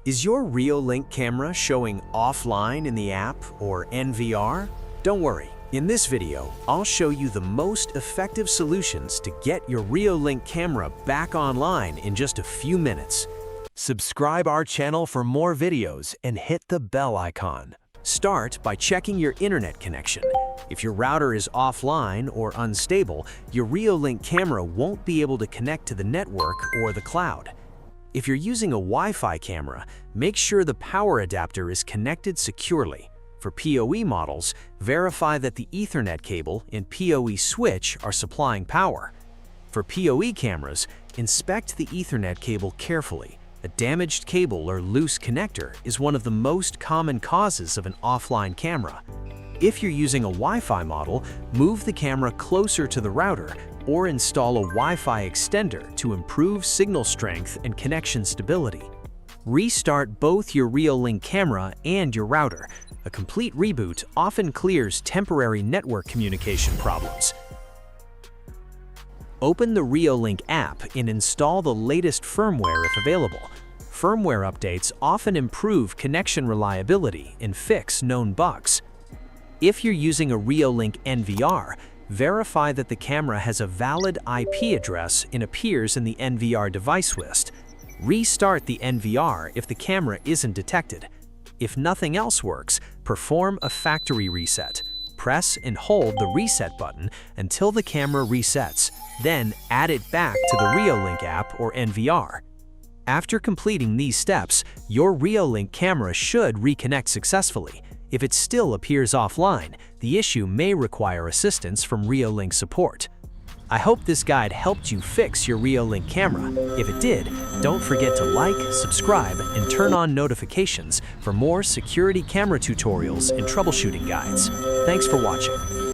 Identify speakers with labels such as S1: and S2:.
S1: Is your Reolink camera showing offline in the app or NVR? Don't worry, in this video, I'll show you the most effective solutions to get your Reolink camera back online in just a few minutes. Subscribe our channel for more videos and hit the bell icon. Start by checking your internet connection. If your router is offline or unstable, your Reolink camera won't be able to connect to the network or the cloud. If you're using a Wi-Fi camera, make sure the power adapter is connected securely. For PoE models, verify that the Ethernet cable and PoE switch are supplying power. For PoE cameras, inspect the Ethernet cable carefully. A damaged cable or loose connector is one of the most common causes of an offline camera. If you're using a Wi-Fi model, move the camera closer to the router or install a Wi-Fi extender to improve signal strength and connection stability. Restart both your Reolink camera and your router. A complete reboot often clears temporary network communication problems. Open the Reolink app and install the latest firmware if available. Firmware updates often improve connection reliability and fix known bugs. If you're using a Reolink NVR, verify that the camera has a valid IP address and appears in the NVR device list. Restart the NVR if the camera isn't detected. If nothing else works, perform a factory reset. Press and hold the reset button until the camera resets, then add it back to the Reolink app or NVR. After completing these steps, your Reolink camera should reconnect successfully. If it still appears offline, the issue may require assistance from Reolink support. I hope this guide helped you fix your Reolink camera. If it did, don't forget to like, subscribe, and turn on notifications for more security camera tutorials and troubleshooting guides. Thanks for watching.